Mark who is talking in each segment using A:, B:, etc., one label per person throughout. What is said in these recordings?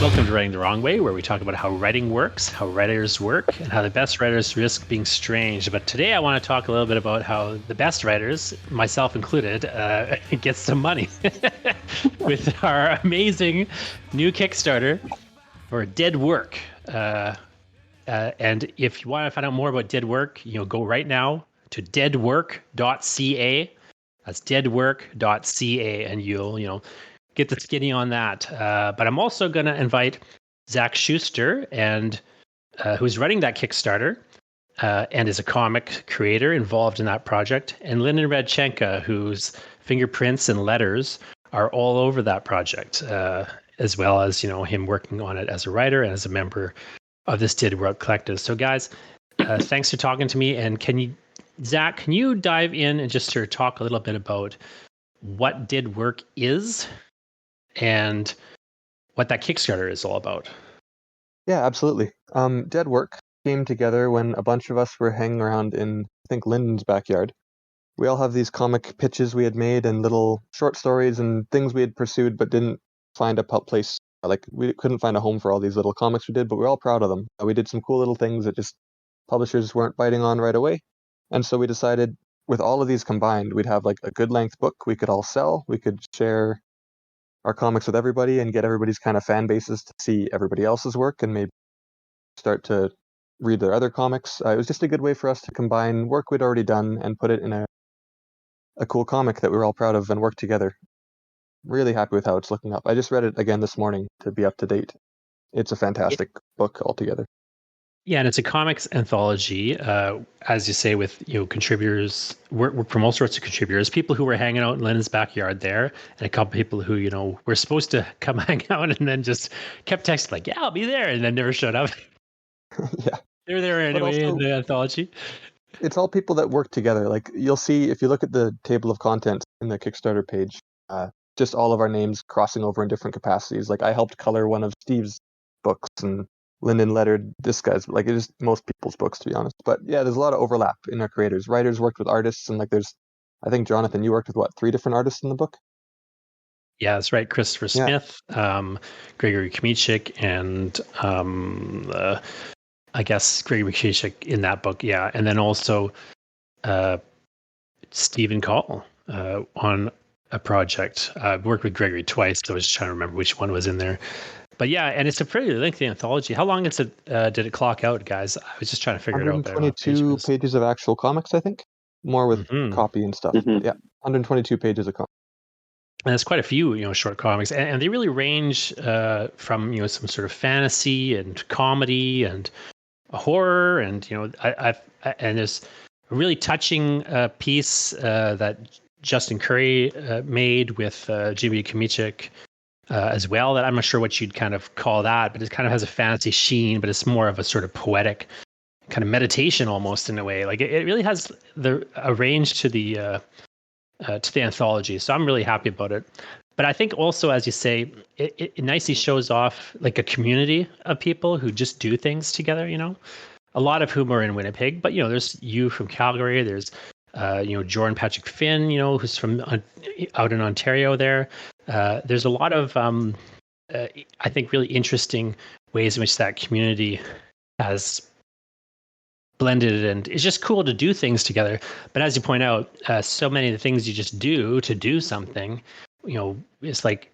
A: Welcome to Writing the Wrong Way, where we talk about how writing works, how writers work, and how the best writers risk being strange. But today I want to talk a little bit about how the best writers, myself included, get some money with our amazing new Kickstarter for Dead Work. And if you want to find out more about Dead Work, go right now to deadwork.ca. That's deadwork.ca, and you'll get the skinny on that. But I'm also going to invite Zach Schuster, and who's running that Kickstarter and is a comic creator involved in that project, and Lyndon Radchenka, whose fingerprints and letters are all over that project, as well as him working on it as a writer and as a member of this Did Work Collective. So, guys, thanks for talking to me. And Zach, can you dive in and just sort of talk a little bit about what Did Work is and what that Kickstarter is all about?
B: Yeah, absolutely. Dead Work came together when a bunch of us were hanging around in, I think, Lyndon's backyard. We all have these comic pitches we had made and little short stories and things we had pursued but didn't find a place. Like, we couldn't find a home for all these little comics we did, but we're all proud of them. We did some cool little things that just publishers weren't biting on right away. And so we decided with all of these combined, we'd have like a good length book we could all sell. We could share our comics with everybody and get everybody's kind of fan bases to see everybody else's work and maybe start to read their other comics. It was just a good way for us to combine work we'd already done and put it in a cool comic that we were all proud of and work together. Really happy with how it's looking up. I just read it again this morning to be up to date. It's a fantastic book altogether.
A: Yeah, and it's a comics anthology, as you say, with contributors, work from all sorts of contributors, people who were hanging out in Lyndon's backyard there, and a couple people who were supposed to come hang out and then just kept texting like, "Yeah, I'll be there," and then never showed up.
B: Yeah,
A: They're there anyway in the anthology.
B: It's all people that work together. Like, you'll see if you look at the table of contents in the Kickstarter page, just all of our names crossing over in different capacities. Like, I helped color one of Steve's books, and Lyndon lettered this guy's. Like, it is most people's books, to be honest. But yeah, there's a lot of overlap in our creators. Writers worked with artists, and I think Jonathan, you worked with 3 different artists in the book?
A: Yeah, that's right. Christopher Smith, Gregory Kmichik, and I guess Gregory Kmichik in that book. Yeah, and then also Stephen Call on a project. I've worked with Gregory twice, so I was just trying to remember which one was in there. But yeah, and it's a pretty lengthy anthology. How long did it clock out, guys? I was just trying to figure it out.
B: 122 pages of actual comics, I think. More with copy and stuff.
C: Mm-hmm.
B: Yeah, 122 pages of comics.
A: And there's quite a few, short comics, and they really range from some sort of fantasy and comedy and horror, and and there's a really touching piece that Justin Curry made with Jimmy Kmichik as well. That I'm not sure what you'd kind of call that, but it kind of has a fantasy sheen, but it's more of a sort of poetic kind of meditation almost in a way. Like it really has a range to the anthology. So I'm really happy about it. But I think also, as you say, it nicely shows off like a community of people who just do things together, a lot of whom are in Winnipeg, but there's you from Calgary, there's Jordan Patrick Finn, who's from out in Ontario there. There's a lot of I think really interesting ways in which that community has blended, and it's just cool to do things together. But as you point out, so many of the things you just do to do something, it's like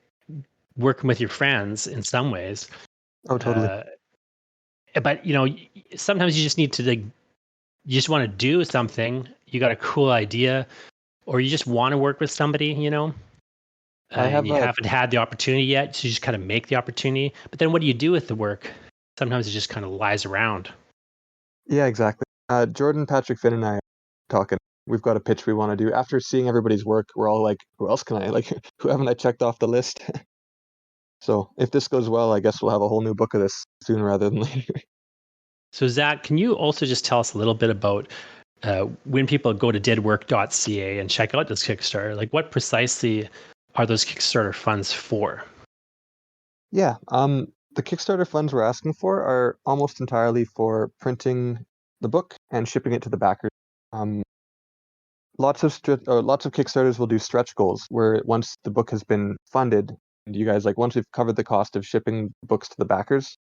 A: working with your friends in some ways.
B: Oh, totally.
A: But sometimes you just need to you just want to do something. You got a cool idea, or you just want to work with somebody, and you haven't had the opportunity yet, so you just kind of make the opportunity. But then what do you do with the work? Sometimes it just kind of lies around.
B: Yeah, exactly. Jordan, Patrick, Finn, and I are talking. We've got a pitch we want to do. After seeing everybody's work, we're all like, who else can I? Like, who haven't I checked off the list? So if this goes well, I guess we'll have a whole new book of this sooner rather than later.
A: So Zach, can you also just tell us a little bit about when people go to deadwork.ca and check out this Kickstarter, like what precisely are those Kickstarter funds for?
B: Yeah, the Kickstarter funds we're asking for are almost entirely for printing the book and shipping it to the backers. Lots of Kickstarters will do stretch goals, where once the book has been funded, you guys, like once we've covered the cost of shipping books to the backers,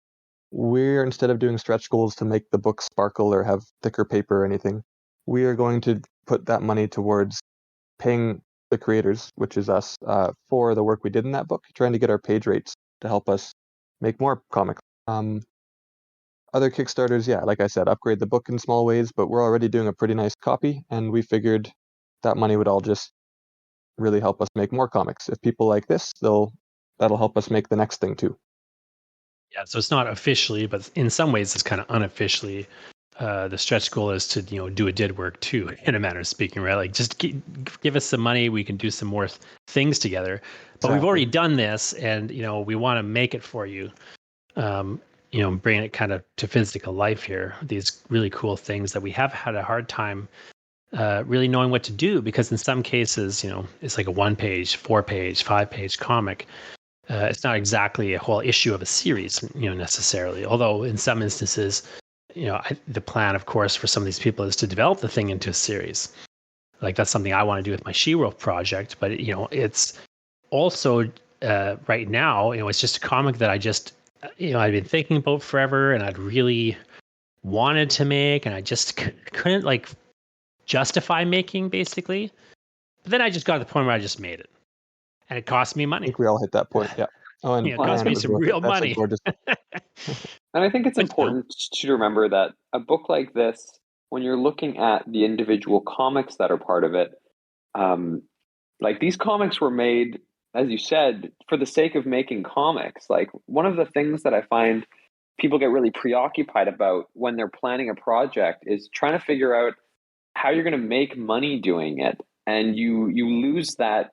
B: we're, instead of doing stretch goals to make the book sparkle or have thicker paper or anything, we are going to put that money towards paying the creators, which is us, for the work we did in that book, trying to get our page rates to help us make more comics. Other Kickstarters, yeah, like I said, upgrade the book in small ways, but we're already doing a pretty nice copy, and we figured that money would all just really help us make more comics. If people like this, that'll help us make the next thing too.
A: Yeah, so it's not officially, but in some ways it's kind of unofficially. The stretch goal is to do a did work too, in a manner of speaking, right? Like just give us some money, we can do some more things together. But we've already done this, and we want to make it for you. Bring it kind of to physical life here. These really cool things that we have had a hard time really knowing what to do, because in some cases, it's like a 1-page, 4-page, 5-page comic. It's not exactly a whole issue of a series, necessarily. Although in some instances, the plan, of course, for some of these people is to develop the thing into a series. Like that's something I want to do with my She-Wolf project. But it's also right now, it's just a comic that I just, I've been thinking about forever, and I'd really wanted to make, and I just couldn't like justify making, basically. But then I just got to the point where I just made it, and it cost me
B: I
A: money.
B: think we all hit that point, yeah. Oh, and
A: It cost me some real money.
C: And I think it's important to remember that a book like this, when you're looking at the individual comics that are part of it, like these comics were made, as you said, for the sake of making comics. Like one of the things that I find people get really preoccupied about when they're planning a project is trying to figure out how you're going to make money doing it, and you lose that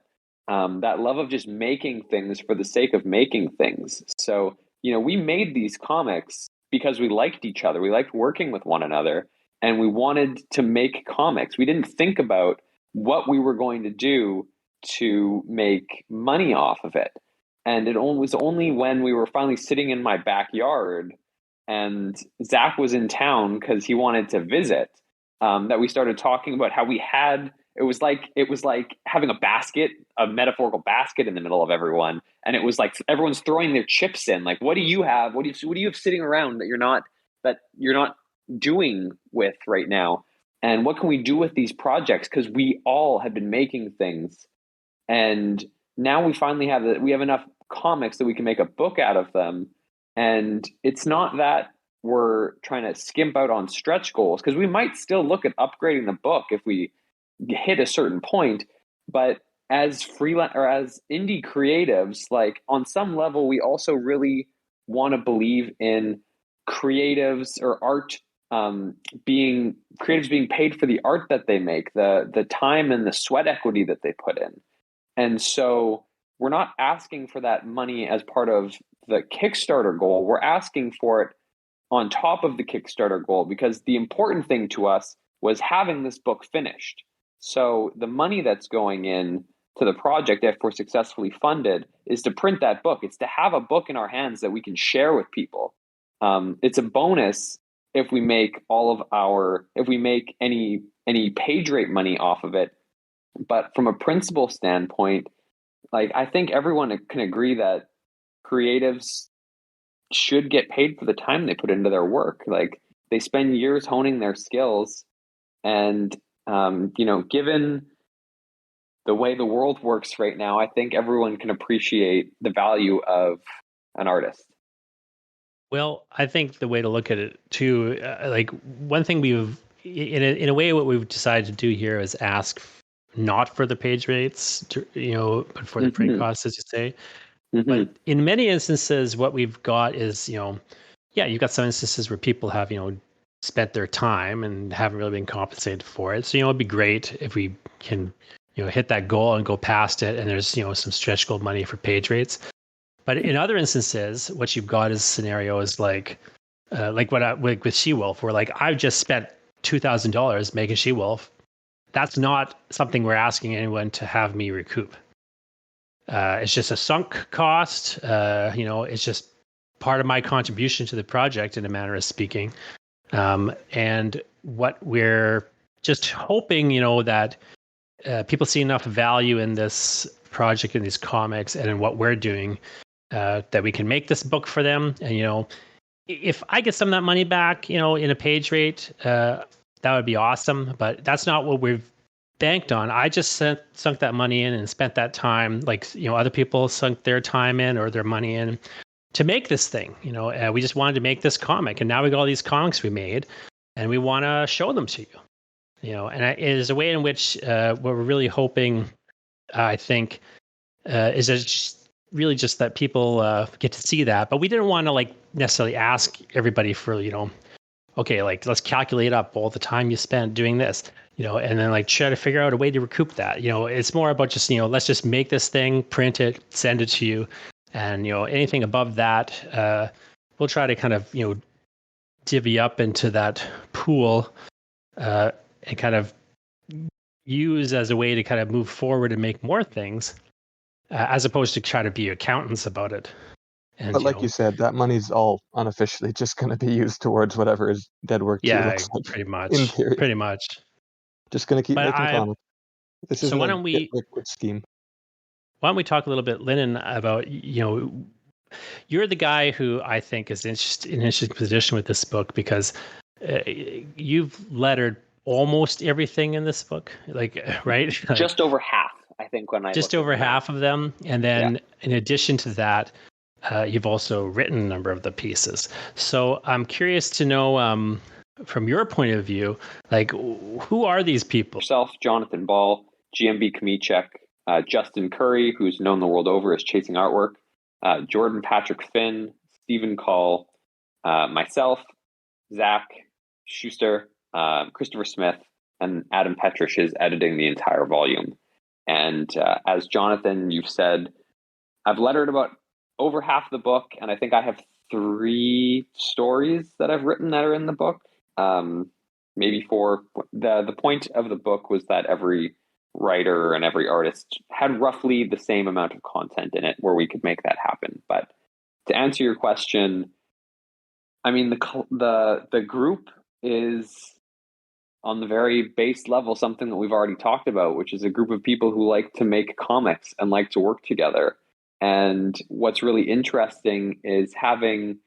C: that love of just making things for the sake of making things. So we made these comics because we liked each other, we liked working with one another, and we wanted to make comics. We didn't think about what we were going to do to make money off of it. And it was only when we were finally sitting in my backyard and Zach was in town because he wanted to visit, that we started talking about how we had, it was like having a basket, a metaphorical basket in the middle of everyone. And it was like everyone's throwing their chips in. Like, what do you have? What do you have sitting around that you're not doing with right now? And what can we do with these projects? Because we all had been making things, and now we finally have enough comics that we can make a book out of them. And it's not that we're trying to skimp out on stretch goals, because we might still look at upgrading the book if we hit a certain point. But as freelance or as indie creatives, like on some level, we also really want to believe in creatives or art being paid for the art that they make, the time and the sweat equity that they put in. And so we're not asking for that money as part of the Kickstarter goal. We're asking for it on top of the Kickstarter goal, because the important thing to us was having this book finished. So the money that's going in to the project, if we're successfully funded, is to print that book. It's to have a book in our hands that we can share with people. It's a bonus if we make any page rate money off of it. But from a principle standpoint, like I think everyone can agree that creatives should get paid for the time they put into their work. Like they spend years honing their skills, and given the way the world works right now, I think everyone can appreciate the value of an artist.
A: Well, I think the way to look at it too, like one thing we've, in a way, what we've decided to do here is ask not for the page rates, but for the print costs, as you say. But in many instances, what we've got is, you've got some instances where people have, spent their time and haven't really been compensated for it. So, it'd be great if we can, hit that goal and go past it, and there's, some stretch goal money for page rates. But in other instances, what you've got is scenarios like with She-Wolf, where like I've just spent $2,000 making She-Wolf. That's not something we're asking anyone to have me recoup. It's just a sunk cost. It's just part of my contribution to the project, in a manner of speaking. And what we're just hoping, that people see enough value in this project and these comics and in what we're doing, that we can make this book for them. And if I get some of that money back, in a page rate, that would be awesome. But that's not what we've banked on. I just sunk that money in and spent that time, like other people sunk their time in or their money in to make this thing. We just wanted to make this comic, and now we got all these comics we made, and we want to show them to you. And it is a way in which what we're really hoping, I think, is just that people get to see that. But we didn't want to necessarily ask everybody for okay, let's calculate up all the time you spent doing this, and then try to figure out a way to recoup that. It's more about just let's just make this thing, print it, send it to you, and anything above that, we'll try to kind of divvy up into that pool, and kind of use as a way to kind of move forward and make more things, as opposed to try to be accountants about it. And,
B: but like you said, that money's all unofficially just going to be used towards whatever is Dead Work 2 looks like.
A: Pretty much.
B: In theory.
A: Pretty much.
B: Just going to keep making comics. This
A: so
B: isn't
A: why
B: a
A: don't we
B: Get Quick scheme.
A: Why don't we talk a little bit, Lyndon, about you're the guy who I think is in an interesting position with this book, because you've lettered almost everything in this book, right?
C: Just over half, I think, when I
A: just over half of them, and then in addition to that, you've also written a number of the pieces. So I'm curious to know, from your point of view, who are these people?
C: Yourself, Jonathan Ball, GMB Kmichek, Justin Curry, who's known the world over as Chasing Artwork, Jordan Patrick Finn, Stephen Call, myself, Zach, Schuster, Christopher Smith, and Adam Petrish is editing the entire volume. And as Jonathan, you've said, I've lettered about over half the book, and I think I have 3 stories that I've written that are in the book. Maybe 4. The point of the book was that every writer and every artist had roughly the same amount of content in it where we could make that happen. But to answer your question, I mean, the group is on the very base level something that we've already talked about, which is a group of people who like to make comics and like to work together. And what's really interesting is having,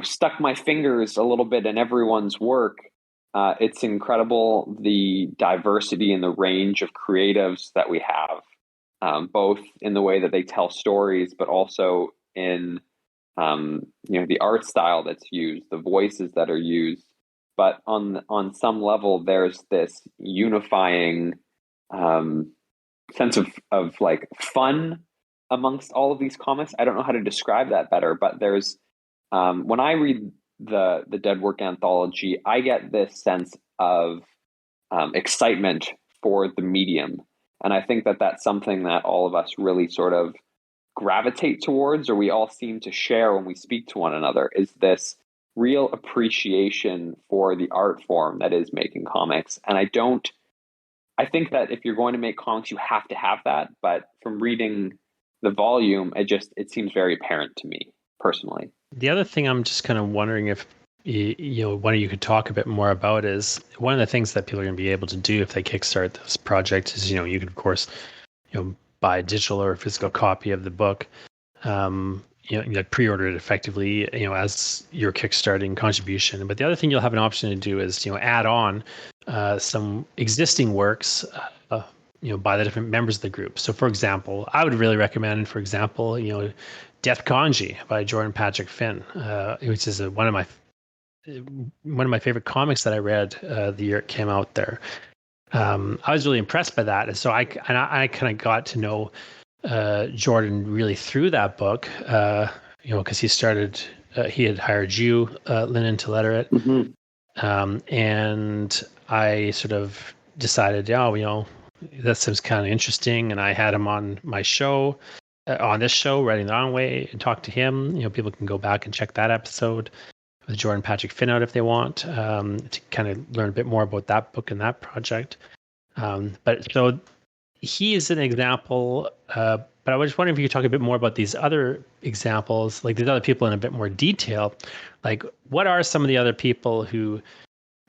C: stuck my fingers a little bit in everyone's work. It's incredible the diversity and the range of creatives that we have, both in the way that they tell stories, but also in the art style that's used, the voices that are used. But on some level, there's this unifying sense of fun amongst all of these comics. I don't know how to describe that better, but there's when I read the Dead Work anthology, I get this sense of excitement for the medium, and I think that that's something that all of us really sort of gravitate towards, or we all seem to share when we speak to one another, is this real appreciation for the art form that is making comics. And I think that if you're going to make comics, you have to have that. But from reading the volume, it seems very apparent to me personally.
A: The other thing I'm just kind of wondering if one of you could talk a bit more about is one of the things that people are going to be able to do if they kickstart this project is, you could of course, buy a digital or a physical copy of the book, pre-order it effectively, as your kickstarting contribution. But the other thing you'll have an option to do is, add on some existing works, by the different members of the group. So, for example, I would really recommend, Death Kanji by Jordan Patrick Finn, which is one of my favorite comics that I read the year it came out there. I was really impressed by that, and so I kind of got to know Jordan really through that book, because he had hired you, Lyndon, to letter it, and I sort of decided, that seems kind of interesting, and I had him on my show, on this show, Writing the Wrong Way, and talk to him. People can go back and check that episode with Jordan Patrick Finn out if they want, to kind of learn a bit more about that book and that project. But so he is an example, but I was just wondering if you could talk a bit more about these other examples, these other people in a bit more detail. What are some of the other people who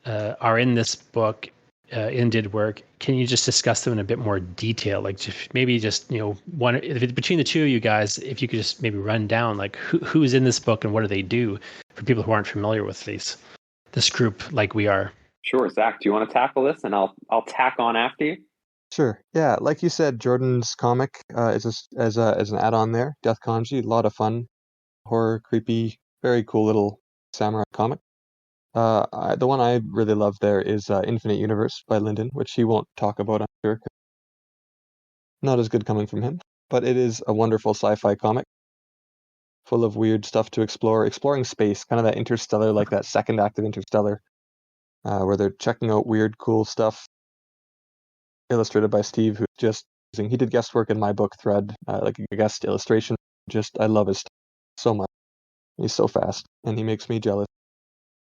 A: are in this book in did work. Can you just discuss them in a bit more detail? Like maybe just one if it's between the two of you guys, if you could just maybe run down like who's in this book and what do they do for people who aren't familiar with this group like we are.
C: Sure, Zach. Do you want to tackle this, and I'll tack on after you?
B: Sure. Yeah, like you said, Jordan's comic is as an add-on there. Death Kanji, a lot of fun, horror, creepy, very cool little samurai comic. The one I really love there is Infinite Universe by Lyndon, which he won't talk about, I'm sure. 'Cause not as good coming from him, but it is a wonderful sci-fi comic, full of weird stuff to explore, exploring space, kind of that Interstellar, like that second act of Interstellar, where they're checking out weird, cool stuff. Illustrated by Steve, who's just he did guest work in my book Thread, like a guest illustration. I love his stuff so much. He's so fast, and he makes me jealous.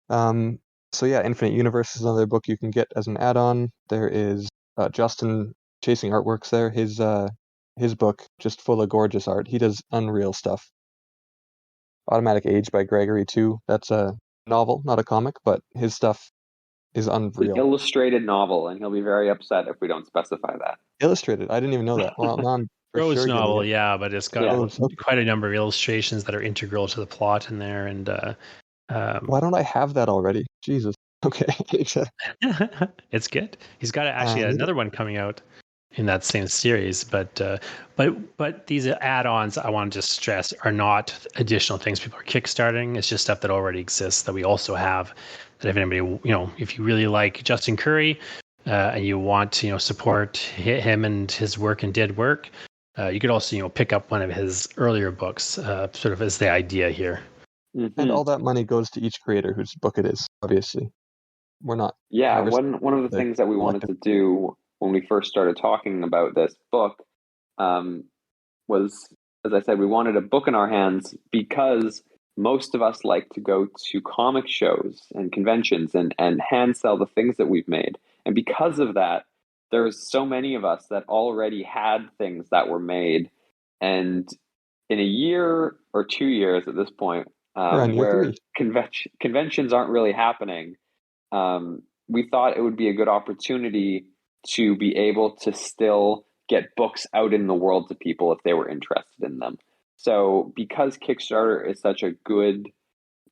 B: So yeah, Infinite Universe is another book you can get as an add-on. There is Justin Chasing Artworks there. His book, just full of gorgeous art. He does unreal stuff. Automatic Age by Gregory too. That's a novel, not a comic, but his stuff is unreal.
C: It's an illustrated novel, and he'll be very upset if we don't specify that.
B: Illustrated? I didn't even know that. Well, now I'm for
A: Prose
B: sure
A: novel, yeah, but it's got quite a number of illustrations that are integral to the plot in there. And
B: why don't I have that already? Jesus. Okay.
A: It's good. He's got actually another one coming out in that same series, but these add-ons, I want to just stress, are not additional things people are kickstarting. It's just stuff that already exists that we also have. That if anybody, if you really like Justin Curry and you want to, support him and his work and did work, you could also, pick up one of his earlier books, sort of as the idea here.
C: Mm-hmm.
B: And all that money goes to each creator whose book it is. Obviously, we're not.
C: Yeah, one of the things that we wanted to do when we first started talking about this book was, as I said, we wanted a book in our hands because most of us like to go to comic shows and conventions and hand sell the things that we've made. And because of that, there's so many of us that already had things that were made. And in a year or 2 years at this point, where conventions aren't really happening, we thought it would be a good opportunity to be able to still get books out in the world to people if they were interested in them. So because Kickstarter is such a good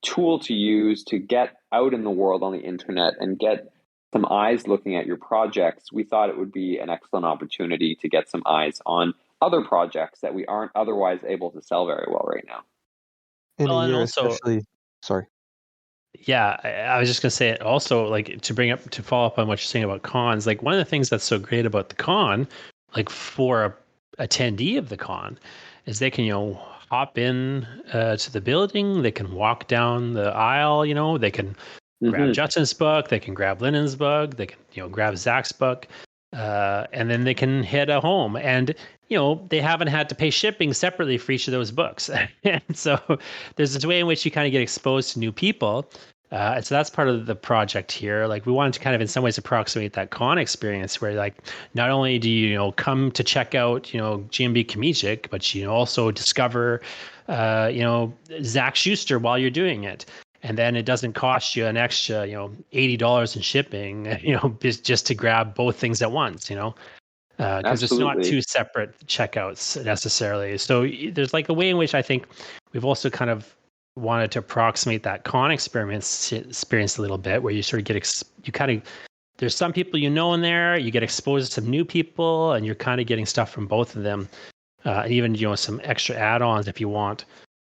C: tool to use to get out in the world on the internet and get some eyes looking at your projects, we thought it would be an excellent opportunity to get some eyes on other projects that we aren't otherwise able to sell very well right now.
B: In a year, especially. Sorry.
A: Yeah, I was just gonna say it also, like to follow up on what you're saying about cons. Like one of the things that's so great about the con, like for a attendee of the con, is they can hop in to the building, they can walk down the aisle, they can grab Justin's book, they can grab Lyndon's book, they can grab Zach's book, and then they can head home. And they haven't had to pay shipping separately for each of those books. And so there's this way in which you kind of get exposed to new people. And so that's part of the project here. Like we wanted to kind of in some ways approximate that con experience where like not only do you come to check out GMB Comedic, but you also discover Zach Schuster while you're doing it. And then it doesn't cost you an extra $80 in shipping just to grab both things at once, because it's not two separate checkouts necessarily. So there's like a way in which I think we've also kind of wanted to approximate that con experience a little bit, where you sort of get there's some people in there, you get exposed to some new people, and you're kind of getting stuff from both of them, and even some extra add-ons if you want.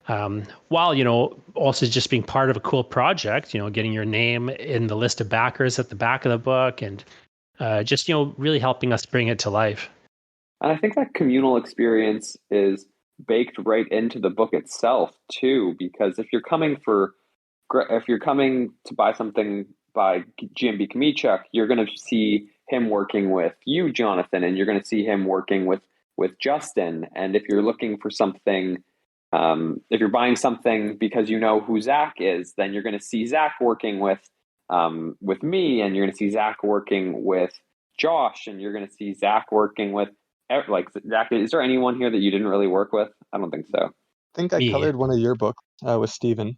A: While also just being part of a cool project, getting your name in the list of backers at the back of the book, and just really helping us bring it to life.
C: And I think that communal experience is baked right into the book itself too, because if you're coming to buy something by GMB Comedic, you're going to see him working with you, Jonathan, and you're going to see him working with Justin. And if you're looking for something, if you're buying something because you know who Zach is, then you're going to see Zach working with me, and you're going to see Zach working with Josh, and you're going to see Zach working with Zach. Is there anyone here that you didn't really work with? I don't think so.
B: I think I colored one of your books with Steven.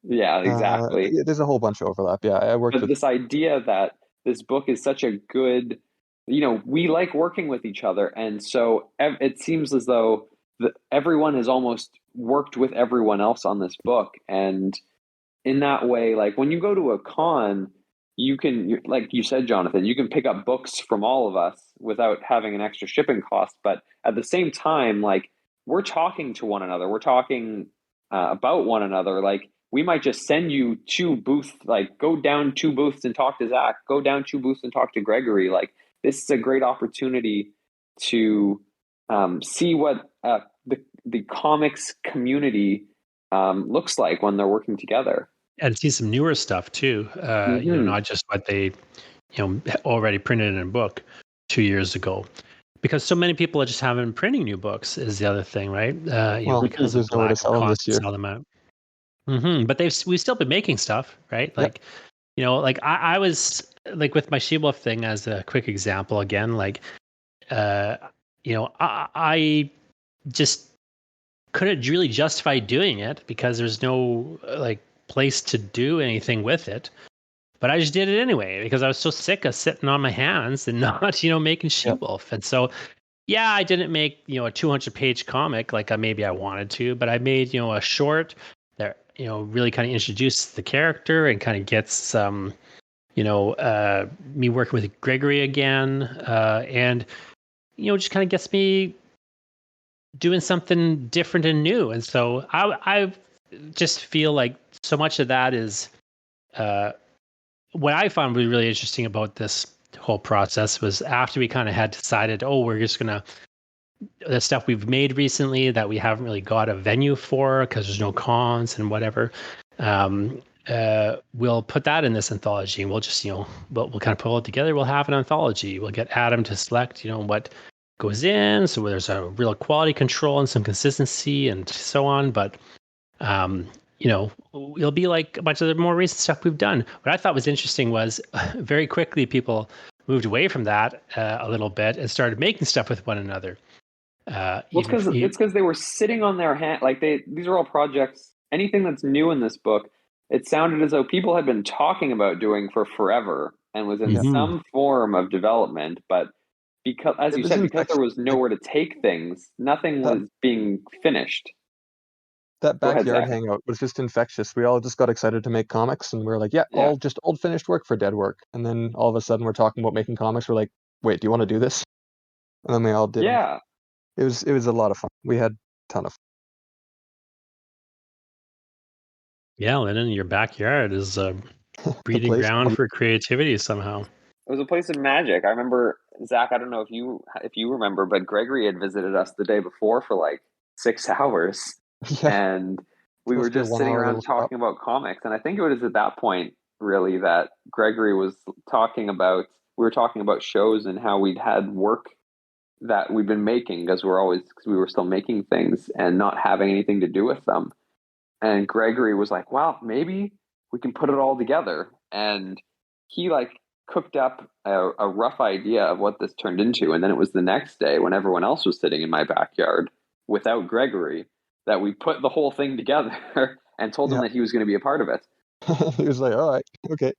C: Yeah, exactly.
B: There's a whole bunch of overlap. Yeah, I worked with
C: this idea that this book is such a good, we like working with each other. And so it seems as though everyone has almost worked with everyone else on this book. And in that way, like when you go to a con, like you said, Jonathan, you can pick up books from all of us without having an extra shipping cost. But at the same time, like we're talking to one another, we're talking about one another. Like we might just send you 2 booths, like go down 2 booths and talk to Zach, go down 2 booths and talk to Gregory. Like this is a great opportunity to see what the comics community looks like when they're working together.
A: And see some newer stuff too. Not just what they, already printed in a book 2 years ago. Because so many people just haven't been printing new books is the other thing, right? Because
B: there's
A: of the
B: nowhere to
A: lack of
B: sell them
A: cost
B: this
A: to
B: year.
A: sell them out. But we've still been making stuff, right? Like, like I was like with my She-Wolf thing as a quick example again, like, I just couldn't really justify doing it because there's no like place to do anything with it. But I just did it anyway because I was so sick of sitting on my hands and not, making She-Wolf. And so, yeah, I didn't make, a 200-page comic like maybe I wanted to, but I made, a short that, really kind of introduced the character and kind of gets, me working with Gregory again. And, just kind of gets me doing something different and new. And so I just feel like so much of that is what I found really interesting about this whole process was after we kind of had decided, we're just going to, the stuff we've made recently that we haven't really got a venue for because there's no cons and whatever. We'll put that in this anthology and we'll just, we'll kind of pull it together. We'll have an anthology. We'll get Adam to select, what goes in. So there's a real quality control and some consistency and so on. But, it'll be like a bunch of the more recent stuff we've done. What I thought was interesting was very quickly people moved away from that a little bit and started making stuff with one another.
C: It's because they were sitting on their hand. Like these are all projects. Anything that's new in this book, it sounded as though people had been talking about doing for forever and was in some form of development. But because, as you said, because there was nowhere to take things, nothing was being finished.
B: That backyard hangout was just infectious. We all just got excited to make comics, and we were like, all just old finished work for dead work. And then all of a sudden, we're talking about making comics. We're like, wait, do you want to do this? And then we all did.
C: Yeah.
B: It was a lot of fun. We had a ton of fun.
C: Yeah,
A: Lyndon, your backyard is a breeding ground for creativity somehow.
C: It was a place of magic. I remember, Zach, I don't know if you remember, but Gregory had visited us the day before for like 6 hours.
B: Yeah.
C: And we were just sitting around talking about comics. And I think it was at that point, really, that Gregory was we were talking about shows and how we'd had work that we'd been making because we were still making things and not having anything to do with them. And Gregory was like, well, maybe we can put it all together. And he like cooked up a rough idea of what this turned into. And then it was the next day when everyone else was sitting in my backyard without Gregory that we put the whole thing together and told him that he was going to be a part of it.
B: He was like, all right, okay.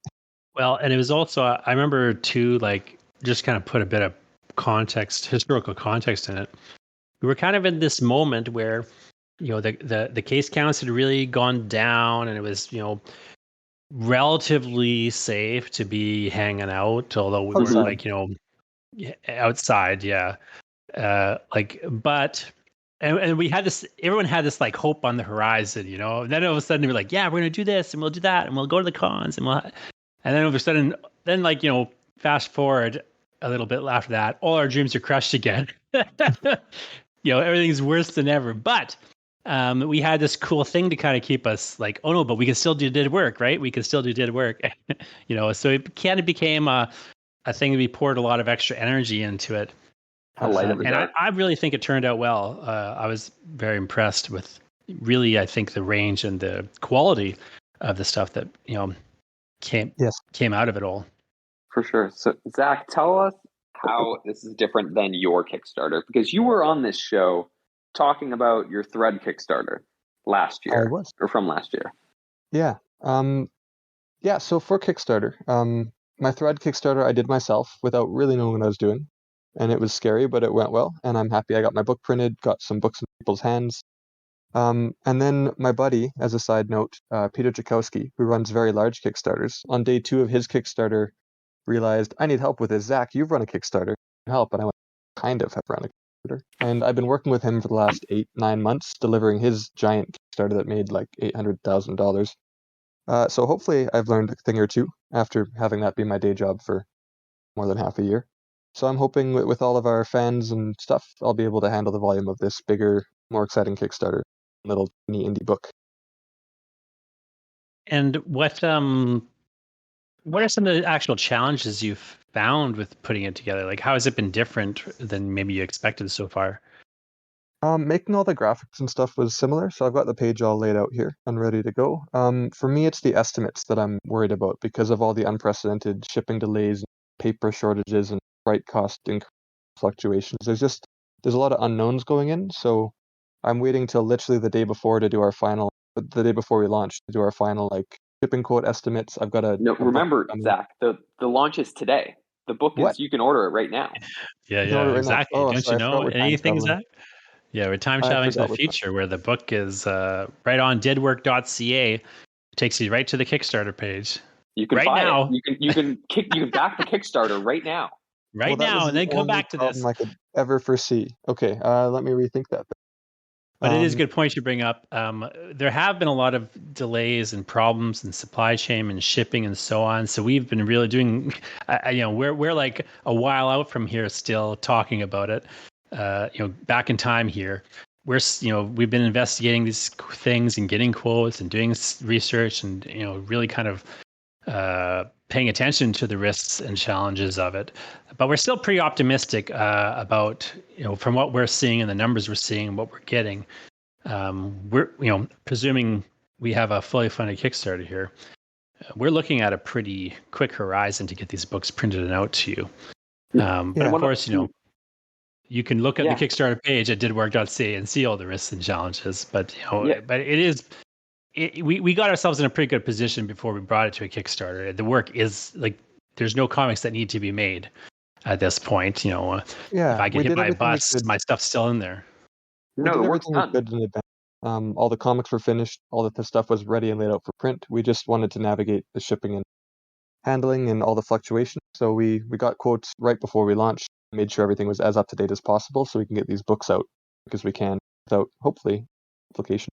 A: Well, and it was also, I remember too, like just kind of put a bit of historical context in it. We were kind of in this moment where, the case counts had really gone down and it was, relatively safe to be hanging out, although we weren't like, outside. Yeah. But we had this, everyone had this like hope on the horizon, and then all of a sudden we're like, yeah, we're going to do this and we'll do that and we'll go to the cons and then all of a sudden, then like, fast forward a little bit after that, all our dreams are crushed again. Everything's worse than ever. But we had this cool thing to kind of keep us like, oh no, but we can still do dead work, right? We can still do dead work. So it kind of became a thing that we poured a lot of extra energy into it. I really think it turned out well. I was very impressed with really, I think, the range and the quality of the stuff that, came out of it all.
C: For sure. So Zach, tell us how this is different than your Kickstarter, because you were on this show talking about your Thread Kickstarter last year. Or from last year.
B: Yeah. So for Kickstarter, my Thread Kickstarter I did myself without really knowing what I was doing. And it was scary, but it went well. And I'm happy I got my book printed, got some books in people's hands. And then my buddy, as a side note, Peter Jakowski, who runs very large Kickstarters, on day 2 of his Kickstarter, realized, I need help with this. Zach, you've run a Kickstarter. Help. And I went, kind of have run a Kickstarter. And I've been working with him for the last 8-9 months, delivering his giant Kickstarter that made like $800,000. So hopefully I've learned a thing or two after having that be my day job for more than half a year. So I'm hoping with all of our fans and stuff, I'll be able to handle the volume of this bigger, more exciting Kickstarter, little teeny indie book.
A: And what are some of the actual challenges you've found with putting it together? Like, how has it been different than maybe you expected so far?
B: Making all the graphics and stuff was similar, so I've got the page all laid out here and ready to go. For me, it's the estimates that I'm worried about because of all the unprecedented shipping delays, paper shortages, and freight cost fluctuations. There's a lot of unknowns going in, so I'm waiting till literally the day before to do the day before we launch, to do our final like shipping quote estimates. I've got
C: remember, Zach, the launch is today. The book
B: What?
C: is, you can order it right now.
A: Yeah,
B: You can order it right now.
A: exactly.
B: Oh,
A: Don't
B: sorry,
A: you
B: I forgot
A: know
B: we're time
A: anything,
B: traveling.
A: Zach? Yeah, we're time
B: I
A: traveling to the
B: forgot we're time-
A: future where the book is right on deadwork.ca. It takes you right to the Kickstarter page.
C: You can
A: Right
C: buy
A: now.
C: it. You can back the Kickstarter right now.
A: Right
B: that was
A: now, and
B: the
A: then come
B: only
A: back to this.
B: problem I could ever foresee. Okay, let me rethink that.
A: But it is a good point you bring up. There have been a lot of delays and problems in supply chain and shipping and so on. So we've been really doing, we're like a while out from here still talking about it. Back in time here, we've been investigating these things and getting quotes and doing research and really kind of paying attention to the risks and challenges of it. But we're still pretty optimistic about, from what we're seeing and the numbers we're seeing and what we're getting. We're, presuming we have a fully funded Kickstarter here, we're looking at a pretty quick horizon to get these books printed and out to you. But of course, you can look at the Kickstarter page at didwork.ca and see all the risks and challenges. But but it is. We got ourselves in a pretty good position before we brought it to a Kickstarter. The work is like, there's no comics that need to be made at this point. If I get hit by a bus, my stuff's still in there.
B: We did everything we could in advance. All the comics were finished. All the stuff was ready and laid out for print. We just wanted to navigate the shipping and handling and all the fluctuations. So we got quotes right before we launched, made sure everything was as up to date as possible so we can get these books out because we can without, hopefully, application.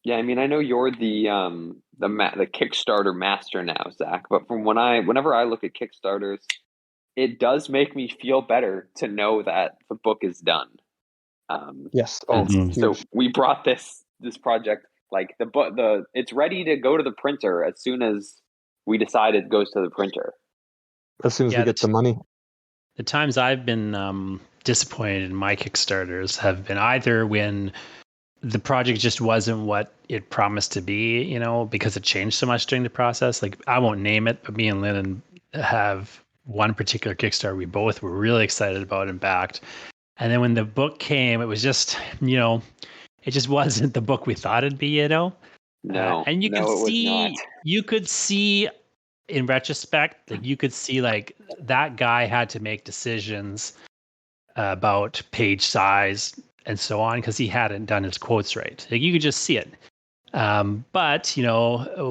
C: Yeah, I mean, I know you're the Kickstarter master now, Zach. But from whenever I look at Kickstarters, it does make me feel better to know that the book is done.
B: Yes.
C: So we brought this project, like it's ready to go to the printer as soon as we decide it goes to the printer.
B: As soon as we get the money.
A: The times I've been disappointed in my Kickstarters have been either when the project just wasn't what it promised to be, because it changed so much during the process. Like, I won't name it, but me and Lyndon have one particular Kickstarter we both were really excited about and backed. And then when the book came, it was just, it just wasn't the book we thought it'd be,
C: No,
A: and you could see in retrospect, like you could see like that guy had to make decisions about page size and so on because he hadn't done his quotes right. Like, you could just see it. But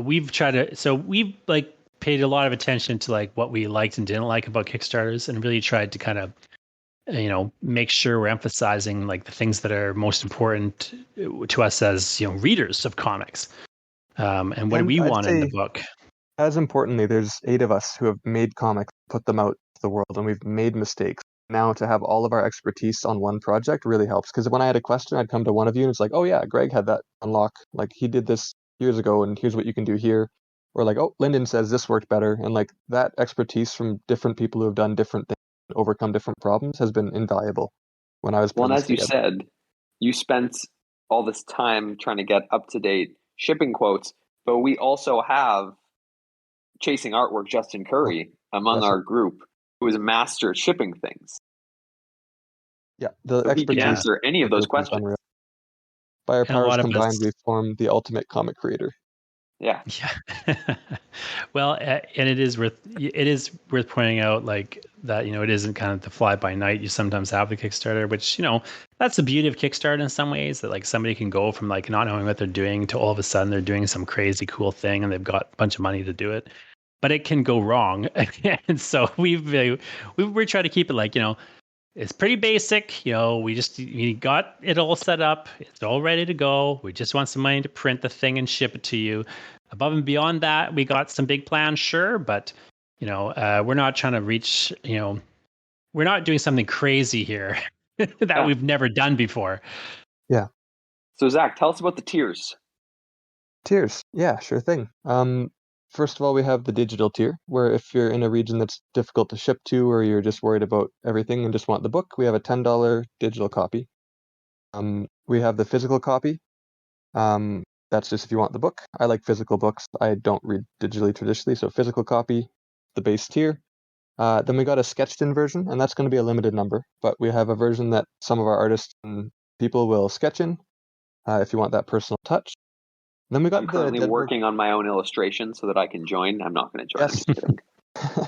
A: we've like paid a lot of attention to like what we liked and didn't like about Kickstarters, and really tried to kind of make sure we're emphasizing like the things that are most important to us as readers of comics, and what do we want in the book.
B: As importantly, there's 8 of us who have made comics, put them out to the world, and we've made mistakes. Now to have all of our expertise on one project really helps, because when I had a question, I'd come to one of you and it's like, oh yeah, Greg had that unlock, like he did this years ago and here's what you can do here. Or like, oh, Lyndon says this worked better. And like that expertise from different people who have done different things, overcome different problems, has been invaluable when I was
C: putting this
B: together.
C: You said, you spent all this time trying to get up-to-date shipping quotes, but we also have Chasing Artwork Justin Curry among our group, who is a master at shipping things.
B: Yeah, the expertise.
C: He can answer any of those questions.
B: By our powers combined, we formed the ultimate comic creator.
C: Yeah.
A: Yeah. Well, and it is worth pointing out like that, it isn't kind of the fly by night you sometimes have the Kickstarter, which, that's the beauty of Kickstarter in some ways, that like somebody can go from like not knowing what they're doing to all of a sudden they're doing some crazy cool thing and they've got a bunch of money to do it. But it can go wrong. And so we're trying to keep it like, it's pretty basic. We got it all set up. It's all ready to go. We just want some money to print the thing and ship it to you. Above and beyond that, we got some big plans, sure, but we're not trying to reach. We're not doing something crazy here that we've never done before.
B: Yeah.
C: So Zach, tell us about the tiers.
B: Tiers. Yeah, sure thing. First of all, we have the digital tier, where if you're in a region that's difficult to ship to, or you're just worried about everything and just want the book, we have a $10 digital copy. We have the physical copy. That's just if you want the book. I like physical books. I don't read digitally traditionally, so physical copy, the base tier. Then we got a sketched-in version, and that's going to be a limited number, but we have a version that some of our artists and people will sketch in, if you want that personal touch. Then we got
C: I'm currently
B: the
C: working on my own illustration so that I can join. I'm not going to join.
B: Yes.
C: I'm just kidding.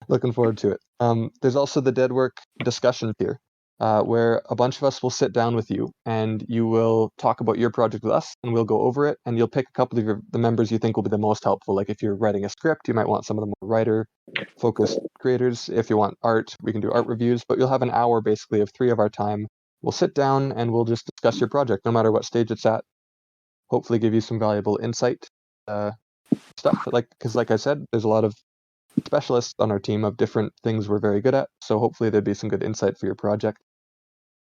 B: Looking forward to it. There's also the Dead Work discussion tier, where a bunch of us will sit down with you and you will talk about your project with us, and we'll go over it, and you'll pick a couple of the members you think will be the most helpful. Like if you're writing a script, you might want some of the more writer-focused creators. If you want art, we can do art reviews, but you'll have an hour basically of 3 of our time. We'll sit down and we'll just discuss your project, no matter what stage it's at. Hopefully give you some valuable insight stuff. Because like I said, there's a lot of specialists on our team of different things we're very good at. So hopefully there'd be some good insight for your project.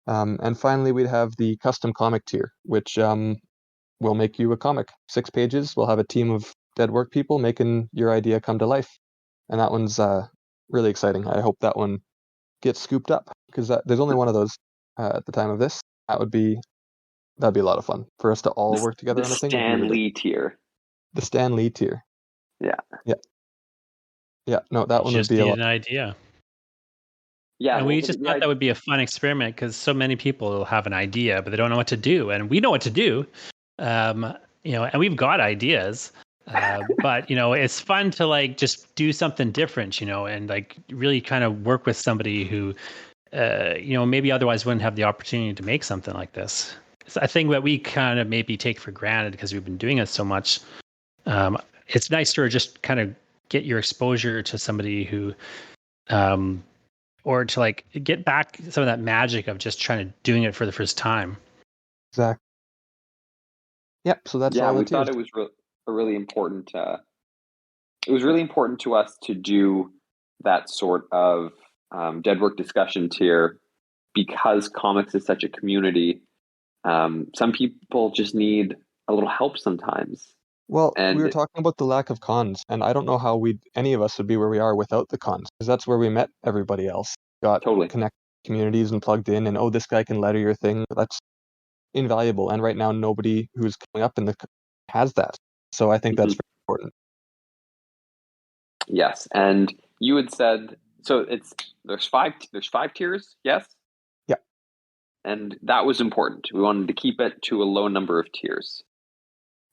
B: And finally, we'd have the custom comic tier, which will make you a comic. 6 pages. We'll have a team of Dead Work people making your idea come to life. And that one's really exciting. I hope that one gets scooped up, because there's only one of those at the time of this. That'd be a lot of fun for us to all work together on a thing.
C: The Stan Lee tier.
B: The Stan Lee tier.
C: Yeah.
B: Yeah. No, that one would be
A: an idea.
C: Yeah,
A: and we just thought that would be a fun experiment, because so many people have an idea, but they don't know what to do, and we know what to do. And we've got ideas, but it's fun to like just do something different, and like really kind of work with somebody who, maybe otherwise wouldn't have the opportunity to make something like this. It's a thing that we kind of maybe take for granted because we've been doing it so much. It's nice to just kind of get your exposure to somebody who, or to like get back some of that magic of just trying to doing it for the first time.
B: Exactly. Yep. So that's all.
C: We thought it was really important. It was really important to us to do that sort of Dead Work discussion tier, because comics is such a community. Some people just need a little help sometimes.
B: Well, we were talking about the lack of cons, and I don't know how any of us would be where we are without the cons, because that's where we met everybody else. Got connected communities and plugged in, and this guy can letter your thing. That's invaluable, and right now nobody who's coming up in the has that. So I think that's very important.
C: Yes, and you had said so. There's five tiers. Yes.
B: Yeah.
C: And that was important. We wanted to keep it to a low number of tiers.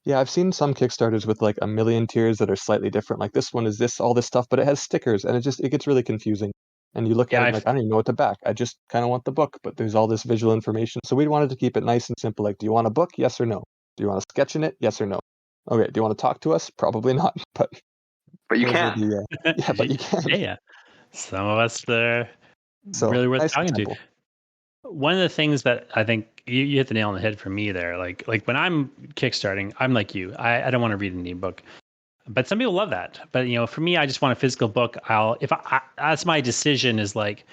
B: Yeah, I've seen some Kickstarters with like 1 million tiers that are slightly different. Like this one is all this stuff, but it has stickers, and it gets really confusing. And you look at it like, I don't even know what to back. I just kind of want the book, but there's all this visual information. So we wanted to keep it nice and simple. Like, do you want a book? Yes or no? Do you want a sketch in it? Yes or no? Okay. Do you want to talk to us? Probably not. But
C: you can.
B: Yeah, but you can.
A: Yeah. Some of us are really worth talking to. One of the things that I think you hit the nail on the head for me there, like when I'm kickstarting, I'm like you. I don't want to read an ebook. But some people love that. But for me, I just want a physical book. That's my decision, is like,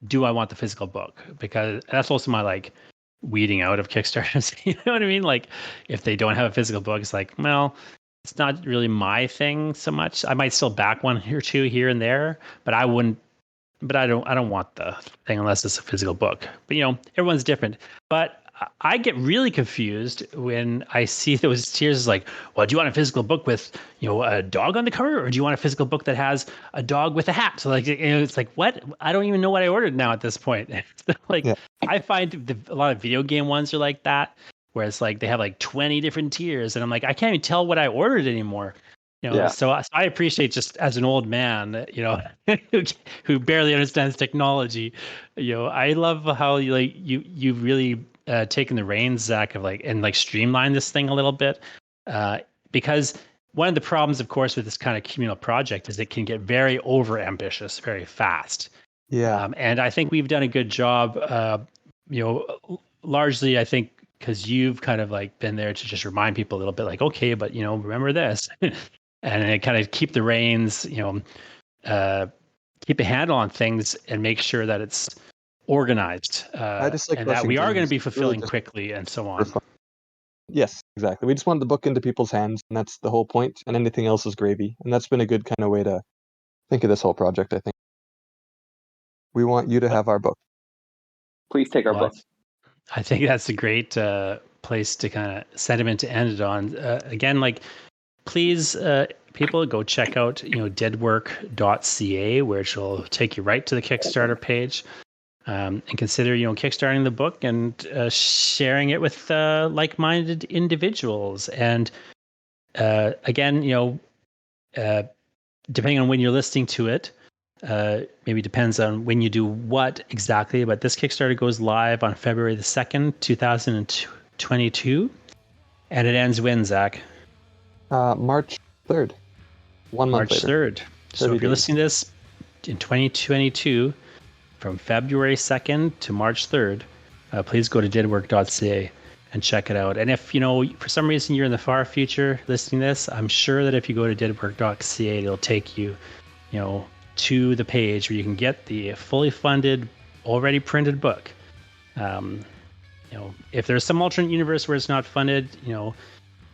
A: do I want the physical book? Because that's also my like weeding out of Kickstarters. You know what I mean? Like if they don't have a physical book, it's like, well, it's not really my thing so much. I might still back one or two here and there, but I wouldn't. But I don't want the thing unless it's a physical book. But everyone's different. But I get really confused when I see those tiers. Like, well, do you want a physical book with a dog on the cover, or do you want a physical book that has a dog with a hat? So like, it's like, what? I don't even know what I ordered now at this point. I find a lot of video game ones are like that. where it's like they have like 20 different tiers, and I'm like, I can't even tell what I ordered anymore. So I appreciate, just as an old man, who barely understands technology, I love how you've really taken the reins, Zach, of and streamline this thing a little bit, because one of the problems, of course, with this kind of communal project is it can get very over ambitious very fast.
B: Yeah.
A: And I think we've done a good job, largely, I think, because you've kind of been there to just remind people a little bit, okay, but remember this. And kind of keep the reins, keep a handle on things and make sure that it's organized,
B: I just like
A: and that we are going to be
B: really
A: fulfilling quickly and so on.
B: Yes, exactly. We just want the book into people's hands, and that's the whole point, and anything else is gravy. And that's been a good kind of way to think of this whole project, I think. We want you to have our book.
C: Please take our book.
A: I think that's a great place to kind of sentiment to end it on. Again, please, people, go check out deadwork.ca, where it'll take you right to the Kickstarter page, and consider kickstarting the book and sharing it with like-minded individuals. And again, depending on when you're listening to it, maybe depends on when you do what exactly, but this Kickstarter goes live on February the 2nd, 2022, and it ends when, Zach?
B: March 3rd. 1 month
A: March
B: later.
A: 3rd. So if you're listening to this in 2022, from February 2nd to March 3rd, please go to deadwork.ca and check it out. And if, for some reason you're in the far future listening to this, I'm sure that if you go to deadwork.ca, it'll take you, to the page where you can get the fully funded, already printed book. If there's some alternate universe where it's not funded,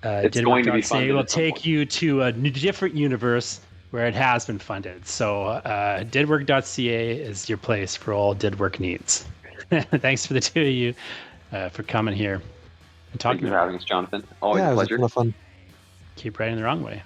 C: it's going to be funded.
A: It will take you to a different universe where it has been funded. So deadwork.ca is your place for all Deadwork needs. Thanks for the two of you for coming here and talking.
C: Thank you for having us, Jonathan. Always a pleasure.
B: It was a ton of fun.
A: Keep writing the wrong way.